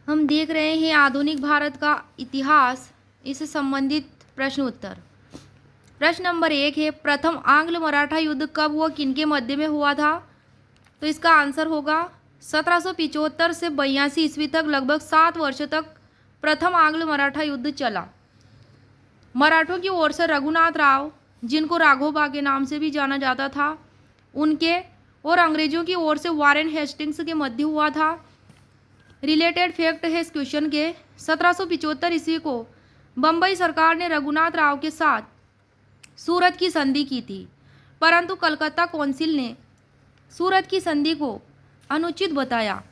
हम देख रहे हैं आधुनिक भारत का इतिहास, इससे संबंधित प्रश्न उत्तर। प्रश्न नंबर 1 है, प्रथम आंग्ल मराठा युद्ध कब हुआ, किनके मध्य में हुआ था? तो इसका आंसर होगा 1775 से 82 ईस्वी तक, लगभग 7 वर्ष तक प्रथम आंग्ल मराठा युद्ध चला। मराठों की ओर से रघुनाथ राव, जिनको राघोबा के नाम से भी जाना जाता था, उनके और अंग्रेजों की ओर से वारेन हेस्टिंग्स के मध्य हुआ था। रिलेटेड फैक्ट है इस क्वेश्चन के, 1775 ईस्वी को बम्बई सरकार ने रघुनाथ राव के साथ सूरत की संधि की थी, परंतु कलकत्ता कौंसिल ने सूरत की संधि को अनुचित बताया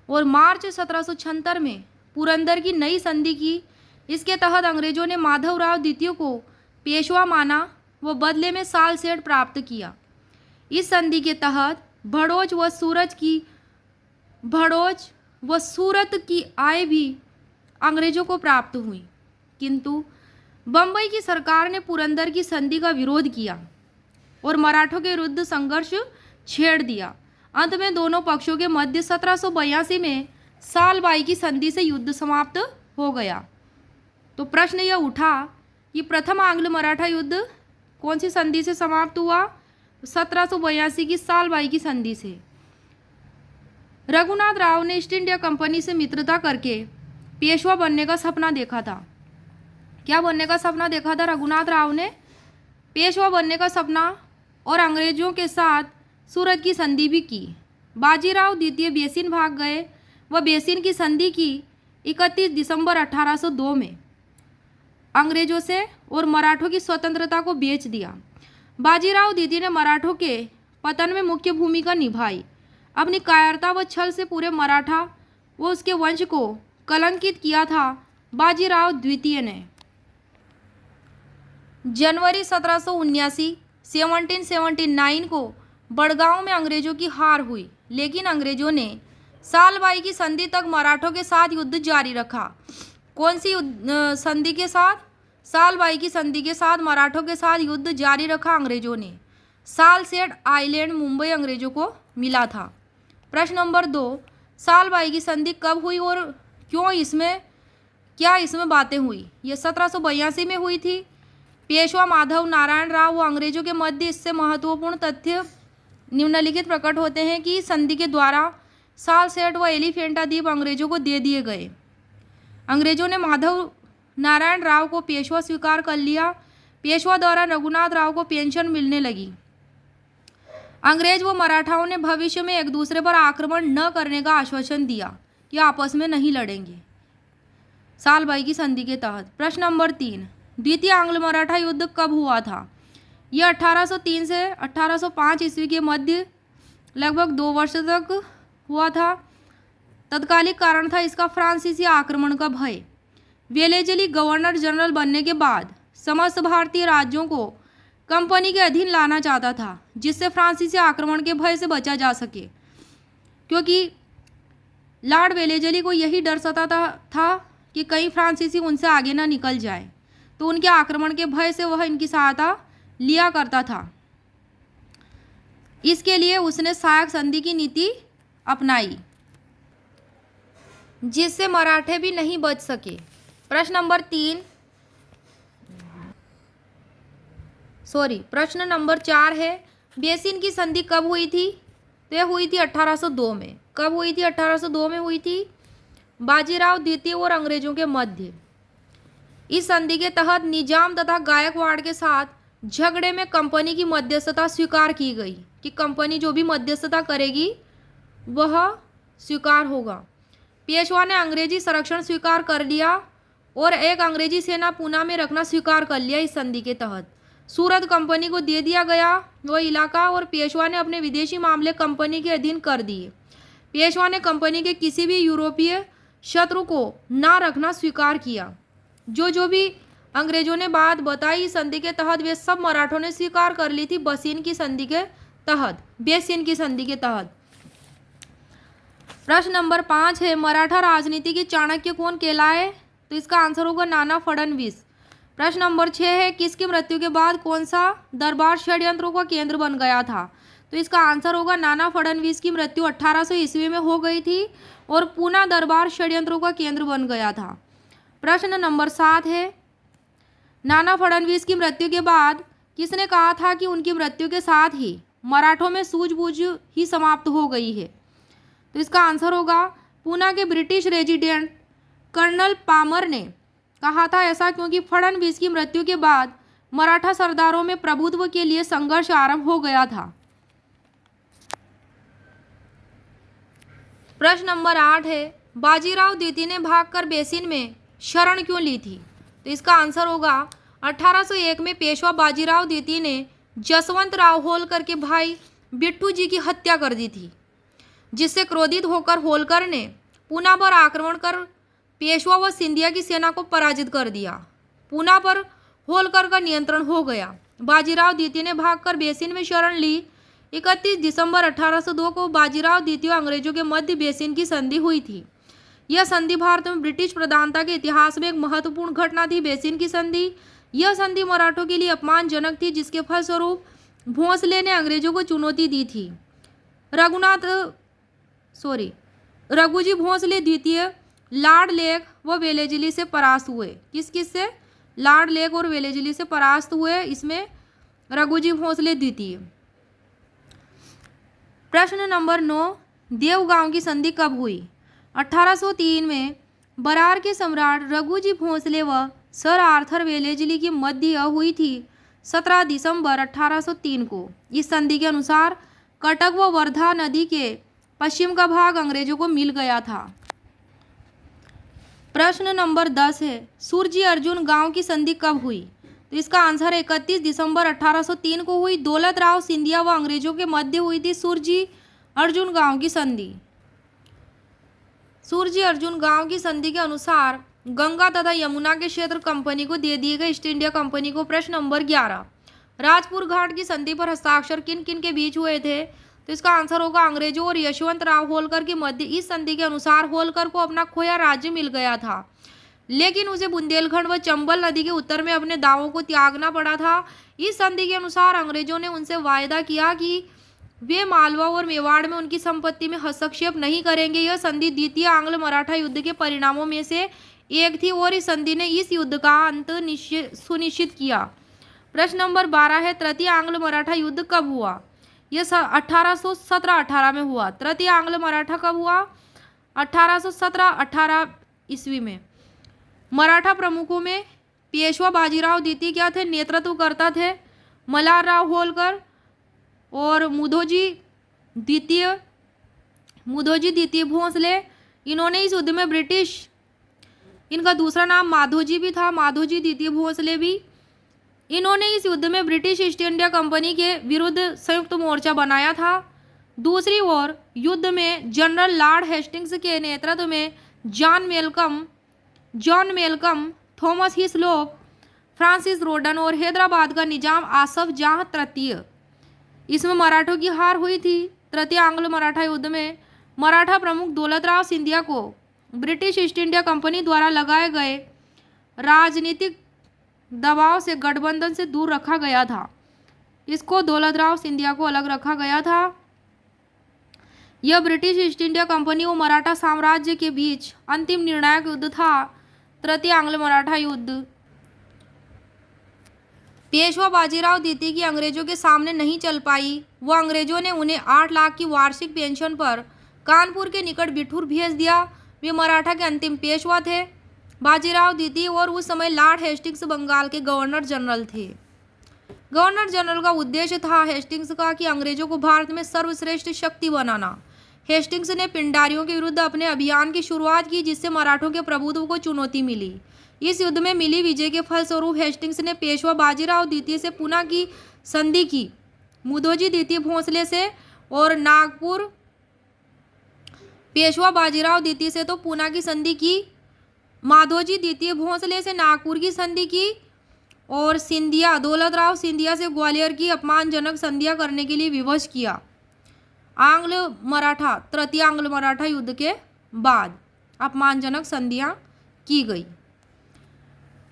और मार्च 1776 में पुरंदर की नई संधि की। इसके तहत अंग्रेजों ने माधवराव द्वितीय को पेशवा माना व बदले में सालसेट प्राप्त किया। इस संधि के तहत भड़ोच व सूरत की आय भी अंग्रेजों को प्राप्त हुई, किंतु बम्बई की सरकार ने पुरंदर की संधि का विरोध किया और मराठों के विरुद्ध संघर्ष छेड़ दिया। अंत में दोनों पक्षों के मध्य 1782 में सालबाई की संधि से युद्ध समाप्त हो गया। तो प्रश्न यह उठा कि प्रथम आंग्ल मराठा युद्ध कौन सी संधि से समाप्त हुआ? 1782 की सालबाई की संधि से। रघुनाथ राव ने ईस्ट इंडिया कंपनी से मित्रता करके पेशवा बनने का सपना देखा था। क्या बनने का सपना देखा था रघुनाथ राव ने? पेशवा बनने का सपना, और अंग्रेजों के साथ सूरत की संधि भी की। बाजीराव द्वितीय बेसिन भाग गए व बेसिन की संधि की 31 दिसंबर 1802 में अंग्रेजों से और मराठों की स्वतंत्रता को बेच दिया। बाजीराव द्वितीय ने मराठों के पतन में मुख्य भूमिका निभाई। अपनी कायरता व छल से पूरे मराठा व उसके वंश को कलंकित किया था बाजीराव द्वितीय ने। जनवरी 1779 को बड़गांव में अंग्रेजों की हार हुई, लेकिन अंग्रेजों ने सालबाई की संधि तक मराठों के साथ युद्ध जारी रखा। कौन सी संधि के साथ? सालबाई की संधि के साथ मराठों के साथ युद्ध जारी रखा अंग्रेजों ने। सालसेट आइलैंड मुंबई अंग्रेजों को मिला था। प्रश्न नंबर 2, सालबाई की संधि कब हुई और क्यों, क्या इसमें बातें हुई? ये 1782 में हुई थी। पेशवा माधव नारायण राव व अंग्रेजों के मध्य इससे महत्वपूर्ण तथ्य निम्नलिखित प्रकट होते हैं कि संधि के द्वारा सालसेट व एलिफेंटा द्वीप अंग्रेजों को दे दिए गए। अंग्रेजों ने माधव नारायण राव को पेशवा स्वीकार कर लिया। पेशवा द्वारा रघुनाथ राव को पेंशन मिलने लगी। अंग्रेज व मराठाओं ने भविष्य में एक दूसरे पर आक्रमण न करने का आश्वासन दिया कि आपस में नहीं लड़ेंगे सालबाई की संधि के तहत। प्रश्न नंबर 3, द्वितीय आंग्ल मराठा युद्ध कब हुआ था? यह 1803 से 1805 ईस्वी के मध्य लगभग 2 वर्ष तक हुआ था। तत्कालिक कारण था इसका फ्रांसीसी आक्रमण का भय। वेलेजली गवर्नर जनरल बनने के बाद समस्त भारतीय राज्यों को कंपनी के अधीन लाना चाहता था, जिससे फ्रांसीसी आक्रमण के भय से बचा जा सके, क्योंकि लॉर्ड वेलेजली को यही डर सताता था कि कहीं फ्रांसीसी उनसे आगे ना निकल जाए, तो उनके आक्रमण के भय से वह इनकी सहायता लिया करता था। इसके लिए उसने सहायक संधि की नीति अपनाई, जिससे मराठे भी नहीं बच सके। प्रश्न नंबर 4 है, बेसिन की संधि कब हुई थी? तो यह हुई थी 1802 में। कब हुई थी? 1802 में हुई थी, बाजीराव द्वितीय और अंग्रेजों के मध्य। इस संधि के तहत निजाम तथा गायकवाड़ के साथ झगड़े में कंपनी की मध्यस्थता स्वीकार की गई कि कंपनी जो भी मध्यस्थता करेगी वह स्वीकार होगा। पेशवा ने अंग्रेजी संरक्षण स्वीकार कर लिया और एक अंग्रेजी सेना पूना में रखना स्वीकार कर लिया। इस संधि के तहत सूरत कंपनी को दे दिया गया वह इलाका, और पेशवा ने अपने विदेशी मामले कंपनी के अधीन कर दिए। पेशवा ने कंपनी के किसी भी यूरोपीय शत्रु को ना रखना स्वीकार किया। जो भी अंग्रेजों ने बात बताई संधि के तहत, वे सब मराठों ने स्वीकार कर ली थी बेसिन की संधि के तहत। प्रश्न नंबर 5 है, मराठा राजनीति के चाणक्य कौन कहलाए? तो इसका आंसर होगा नाना फडणवीस। प्रश्न नंबर 6 है, किसकी मृत्यु के बाद कौन सा दरबार षड्यंत्रों का केंद्र बन गया था? तो तो इसका आंसर होगा नाना फडणवीस की मृत्यु 1800 ईस्वी में हो गई थी और पूना दरबार षड्यंत्रों का केंद्र बन गया था। प्रश्न नंबर 7 है, नाना फडणवीस की मृत्यु के बाद किसने कहा था कि उनकी मृत्यु के साथ ही मराठों में सूझबूझ ही समाप्त हो गई है? तो इसका आंसर होगा पूना के ब्रिटिश रेजिडेंट कर्नल पामर ने कहा था ऐसा क्योंकि फडणवीस की मृत्यु के बाद मराठा सरदारों में प्रभुत्व के लिए संघर्ष आरंभ हो गया था। प्रश्न नंबर 8 है, बाजीराव द्वितीय ने भागकर बेसिन में शरण क्यों ली थी? तो इसका आंसर होगा 1801 में पेशवा बाजीराव द्वितीय ने जसवंत राव होलकर के भाई बिट्टू जी की हत्या कर दी थी, जिससे क्रोधित होकर होलकर ने पूना पर आक्रमण कर पेशवा व सिंधिया की सेना को पराजित कर दिया। पूना पर होलकर का नियंत्रण हो गया। बाजीराव द्वितीय ने भागकर बेसिन में शरण ली। 31 दिसंबर 1802 को बाजीराव द्वितीय अंग्रेजों के मध्य बेसिन की संधि हुई थी। यह संधि भारत में ब्रिटिश प्रधानता के इतिहास में एक महत्वपूर्ण घटना थी। बेसिन की संधि, यह संधि मराठों के लिए अपमानजनक थी, जिसके फलस्वरूप भोंसले ने अंग्रेजों को चुनौती दी थी। रघुजी भोंसले द्वितीय लॉर्ड लेक व वेलेजली से परास्त हुए। किस किस से? लॉर्ड लेक और वेलेजली से परास्त हुए, इसमें रघुजी भोंसले द्वितीय। प्रश्न नंबर 9, देवगांव की संधि कब हुई? 1803 में बरार के सम्राट रघुजी भोंसले व सर आर्थर वेलेजली की मध्य हुई थी 17 दिसंबर 1803 को। इस संधि के अनुसार कटक व वर्धा नदी के पश्चिम का भाग अंग्रेजों को मिल गया था। प्रश्न नंबर 10 है, सुरजी अर्जुन गांव की संधि कब हुई? तो इसका आंसर 31 दिसंबर 1803 को हुई। दौलत राव सिंधिया व अंग्रेजों के मध्य हुई थी सुरजी अर्जुन गांव की संधि। सुरजी अर्जुन गांव की संधि के अनुसार गंगा तथा यमुना के क्षेत्र कंपनी को दे दिए गए ईस्ट इंडिया कंपनी को। प्रश्न नंबर 11, राजपुर घाट की संधि पर हस्ताक्षर किन किन के बीच हुए थे? तो इसका आंसर होगा अंग्रेजों और यशवंत राव होलकर के मध्य। इस संधि के अनुसार होलकर को अपना खोया राज्य मिल गया था, लेकिन उसे बुंदेलखंड व चंबल नदी के उत्तर में अपने दावों को त्यागना पड़ा था। इस संधि के अनुसार अंग्रेजों ने उनसे वायदा किया कि वे मालवा और मेवाड़ में उनकी संपत्ति में हस्तक्षेप नहीं करेंगे। यह संधि द्वितीय आंग्ल मराठा युद्ध के परिणामों में से एक थी और इस संधि ने इस युद्ध का अंत सुनिश्चित किया। प्रश्न नंबर 12 है, तृतीय आंग्ल मराठा युद्ध कब हुआ? यह 1817-18 में हुआ। तृतीय आंग्ल मराठा कब हुआ? 1817-18 ईस्वी में। मराठा प्रमुखों में पेशवा बाजीराव द्वितीय क्या थे? नेतृत्व करता थे मल्हार राव होलकर और मुधोजी द्वितीय भोंसले। इन्होंने इस युद्ध में ब्रिटिश, इनका दूसरा नाम माधोजी भी था, माधोजी द्वितीय भोंसले भी। इन्होंने इस युद्ध में ब्रिटिश ईस्ट इंडिया कंपनी के विरुद्ध संयुक्त मोर्चा बनाया था। दूसरी ओर युद्ध में जनरल लॉर्ड हेस्टिंग्स के नेतृत्व में जॉन मेलकम, थॉमस हिस्लोप, फ्रांसिस रोडन और हैदराबाद का निजाम आसफ जाह तृतीय, इसमें मराठों की हार हुई थी। तृतीय आंग्ल मराठा युद्ध में मराठा प्रमुख दौलत राव सिंधिया को ब्रिटिश ईस्ट इंडिया कंपनी द्वारा लगाए गए राजनीतिक दबाव से गठबंधन से दूर रखा गया था। इसको दौलत राव सिंधिया को अलग रखा गया था। यह ब्रिटिश ईस्ट इंडिया कंपनी और मराठा साम्राज्य के बीच अंतिम निर्णायक युद्ध था, तृतीय आंग्ल मराठा युद्ध। पेशवा बाजीराव द्वितीय की अंग्रेजों के सामने नहीं चल पाई। वह अंग्रेजों ने उन्हें 8 लाख की वार्षिक पेंशन पर कानपुर के निकट बिठूर भेज दिया। वे मराठा के अंतिम पेशवा थे। बाजीराव द्वितीय और उस समय लॉर्ड हेस्टिंग्स बंगाल के गवर्नर जनरल थे। गवर्नर जनरल का उद्देश्य था हेस्टिंग्स का कि अंग्रेजों को भारत में सर्वश्रेष्ठ शक्ति बनाना। हेस्टिंग्स ने पिंडारियों के विरुद्ध अपने अभियान की शुरुआत की, जिससे मराठों के प्रभुत्व को चुनौती मिली। इस युद्ध में मिली विजय के फलस्वरूप हेस्टिंग्स ने पेशवा बाजीराव द्वितीय से पूना की संधि की, मुधोजी द्वितीय भोंसले से और नागपुर पेशवा बाजीराव द्वितीय से तो पूना की संधि की, माधोजी द्वितीय भोंसले से नागपुर की संधि की और सिंधिया, दौलत राव सिंधिया से ग्वालियर की अपमानजनक संधियां करने के लिए विवश किया। आंग्ल मराठा, तृतीय आंग्ल मराठा युद्ध के बाद अपमानजनक संधियां की गई।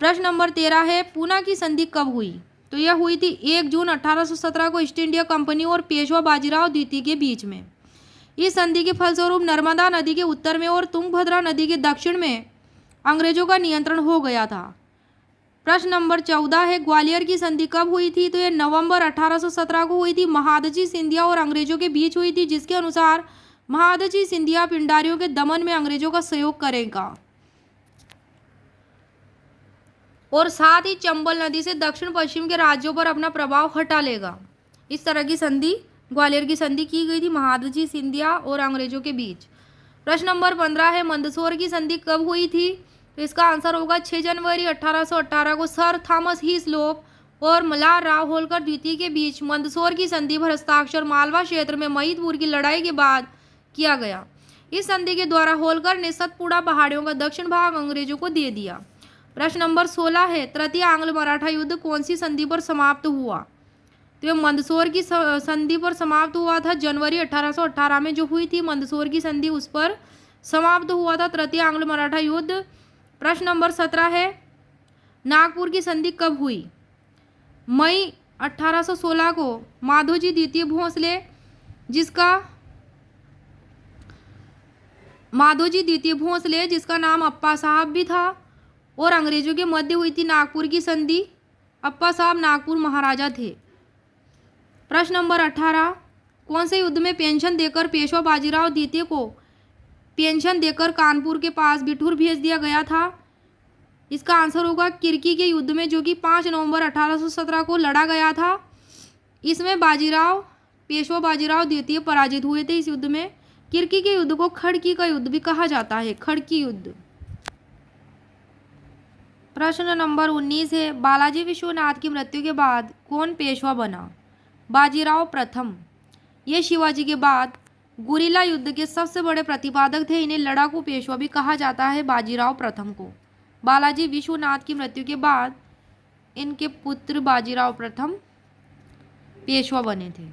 प्रश्न नंबर 13 है, पूना की संधि कब हुई? तो यह हुई थी 1 जून 1817 को ईस्ट इंडिया कंपनी और पेशवा बाजीराव द्वितीय के बीच में। इस संधि के फलस्वरूप नर्मदा नदी के उत्तर में और तुंगभद्रा नदी के दक्षिण में अंग्रेजों का नियंत्रण हो गया था। प्रश्न नंबर 14 है, ग्वालियर की संधि कब हुई थी? तो यह नवंबर 1817 को हुई थी। महादजी सिंधिया और अंग्रेजों के बीच हुई थी, जिसके अनुसार महादजी सिंधिया पिंडारियों के दमन में अंग्रेजों का सहयोग करेगा और साथ ही चंबल नदी से दक्षिण पश्चिम के राज्यों पर अपना प्रभाव हटा लेगा। इस तरह की संधि, ग्वालियर की संधि की गई थी महादजी सिंधिया और अंग्रेजों के बीच। प्रश्न नंबर 15 है, मंदसौर की संधि कब हुई थी? तो इसका आंसर होगा 6 जनवरी 1818 को सर थॉमस हिस्लोप और मल्हार राव होलकर द्वितीय के बीच मंदसौर की संधि पर हस्ताक्षर मालवा क्षेत्र में महिदपुर की लड़ाई के बाद किया गया। इस संधि के द्वारा होलकर ने सतपुड़ा पहाड़ियों का दक्षिण भाग अंग्रेजों को दे दिया। प्रश्न नंबर 16 है, तृतीय आंग्ल मराठा युद्ध कौन सी संधि पर समाप्त हुआ? तो यह मंदसौर की संधि पर समाप्त हुआ था। जनवरी 1818 में जो हुई थी मंदसौर की संधि, उस पर समाप्त हुआ था तृतीय आंग्ल मराठा युद्ध। प्रश्न नंबर 17 है, नागपुर की संधि कब हुई? मई 1816 को माधोजी द्वितीय भोंसले, जिसका नाम अप्पा साहब भी था, और अंग्रेजों के मध्य हुई थी नागपुर की संधि। अप्पा साहब नागपुर महाराजा थे। प्रश्न नंबर 18, कौन से युद्ध में पेंशन देकर पेशवा बाजीराव द्वितीय को पेंशन देकर कानपुर के पास बिठूर भेज दिया गया था? इसका आंसर होगा किर्की के युद्ध में, जो कि 5 नवंबर 1817 को लड़ा गया था। इसमें पेशवा बाजीराव द्वितीय पराजित हुए थे। इस युद्ध में किर्की के युद्ध को खड़की का युद्ध भी कहा जाता है, खड़की युद्ध। प्रश्न नंबर 19 है, बालाजी विश्वनाथ की मृत्यु के बाद कौन पेशवा बना? बाजीराव प्रथम। ये शिवाजी के बाद गुरिल्ला युद्ध के सबसे बड़े प्रतिपादक थे। इन्हें लड़ाकू पेशवा भी कहा जाता है, बाजीराव प्रथम को। बालाजी विश्वनाथ की मृत्यु के बाद इनके पुत्र बाजीराव प्रथम पेशवा बने थे।